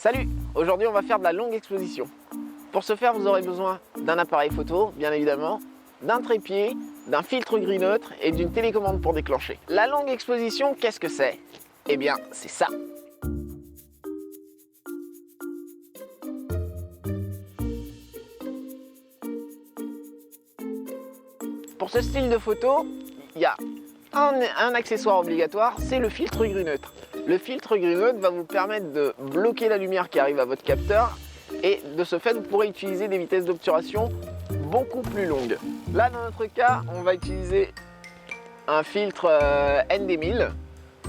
Salut! Aujourd'hui on va faire de la longue exposition. Pour ce faire vous aurez besoin d'un appareil photo, bien évidemment, d'un trépied, d'un filtre gris neutre et d'une télécommande pour déclencher. La longue exposition, qu'est-ce que c'est? Eh bien c'est ça! Pour ce style de photo, il y a un accessoire obligatoire, c'est le filtre gris neutre. Le filtre gris neutre va vous permettre de bloquer la lumière qui arrive à votre capteur et de ce fait vous pourrez utiliser des vitesses d'obturation beaucoup plus longues. Là dans notre cas on va utiliser un filtre ND1000.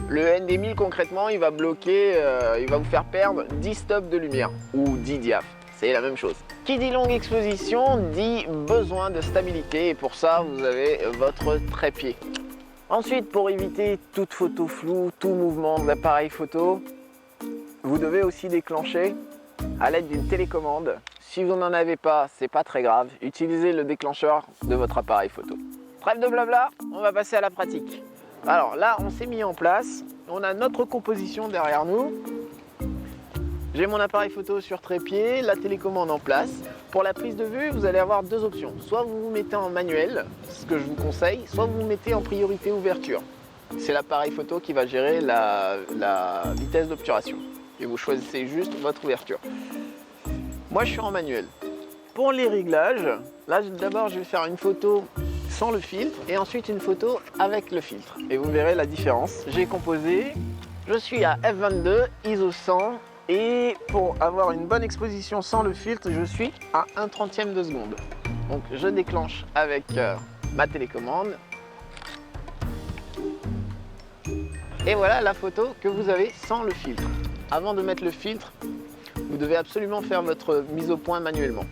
Le ND1000 concrètement il va bloquer, il va vous faire perdre 10 stops de lumière ou 10 diaph, c'est la même chose. Qui dit longue exposition dit besoin de stabilité et pour ça vous avez votre trépied. Ensuite, pour éviter toute photo floue, tout mouvement de l'appareil photo, vous devez aussi déclencher à l'aide d'une télécommande. Si vous n'en avez pas, c'est pas très grave, utilisez le déclencheur de votre appareil photo. Trêve de blabla, on va passer à la pratique. Alors là, on s'est mis en place, on a notre composition derrière nous. J'ai mon appareil photo sur trépied, la télécommande en place. Pour la prise de vue, vous allez avoir deux options. Soit vous vous mettez en manuel, ce que je vous conseille, soit vous vous mettez en priorité ouverture. C'est l'appareil photo qui va gérer la vitesse d'obturation. Et vous choisissez juste votre ouverture. Moi, je suis en manuel. Pour les réglages, là d'abord, je vais faire une photo sans le filtre et ensuite une photo avec le filtre. Et vous verrez la différence. J'ai composé, je suis à f22, ISO 100. Et pour avoir une bonne exposition sans le filtre, je suis à 1/30 de seconde. Donc je déclenche avec ma télécommande. Et voilà la photo que vous avez sans le filtre. Avant de mettre le filtre, vous devez absolument faire votre mise au point manuellement.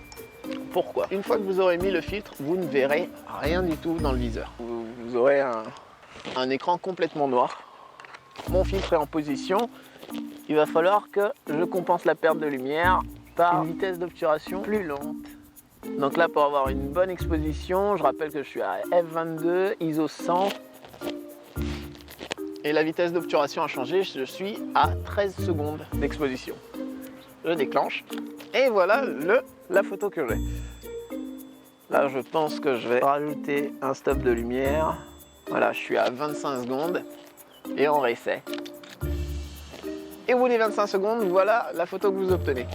Pourquoi? Une fois que vous aurez mis le filtre, vous ne verrez rien du tout dans le viseur. Vous aurez un écran complètement noir. Mon filtre est en position. Il va falloir que je compense la perte de lumière par une vitesse d'obturation plus lente. Donc là, pour avoir une bonne exposition, je rappelle que je suis à f22, ISO 100. Et la vitesse d'obturation a changé, je suis à 13 secondes d'exposition. Je déclenche et voilà la photo que j'ai. Là, je pense que je vais rajouter un stop de lumière. Voilà, je suis à 25 secondes et on réessaie. Et au bout des 25 secondes, voilà la photo que vous obtenez.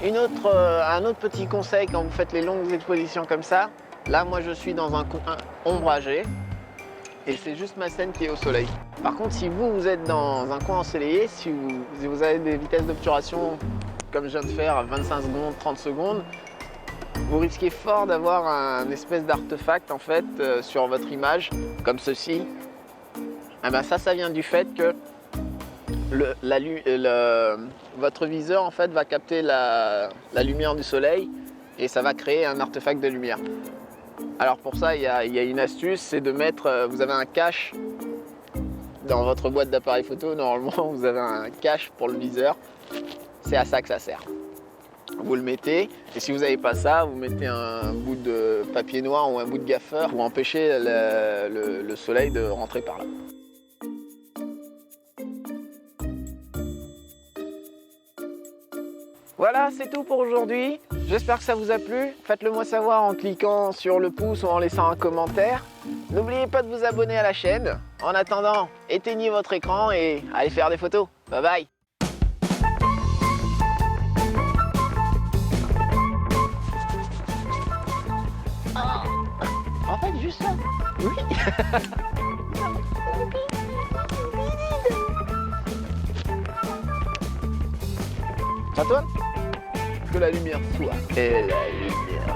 Un autre petit conseil quand vous faites les longues expositions comme ça, là moi je suis dans un coin ombragé et c'est juste ma scène qui est au soleil. Par contre si vous êtes dans un coin ensoleillé, si vous avez des vitesses d'obturation comme je viens de faire à 25 secondes, 30 secondes, vous risquez fort d'avoir un espèce d'artefact en fait sur votre image, comme ceci. Et ben ça vient du fait que votre viseur en fait va capter la lumière du soleil et ça va créer un artefact de lumière. Alors pour ça il y a une astuce, c'est de mettre, vous avez un cache dans votre boîte d'appareil photo, normalement vous avez un cache pour le viseur, c'est à ça que ça sert. Vous le mettez et si vous n'avez pas ça, vous mettez un bout de papier noir ou un bout de gaffeur pour empêcher le soleil de rentrer par là. Voilà, c'est tout pour aujourd'hui. J'espère que ça vous a plu. Faites-le moi savoir en cliquant sur le pouce ou en laissant un commentaire. N'oubliez pas de vous abonner à la chaîne. En attendant, éteignez votre écran et allez faire des photos. Bye bye. Oh, en fait, juste ça. Oui. Ça tourne? Que la lumière soit. Et la lumière.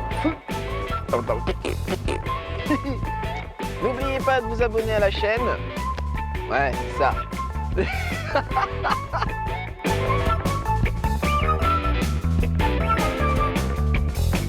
N'oubliez pas de vous abonner à la chaîne. Ouais, ça.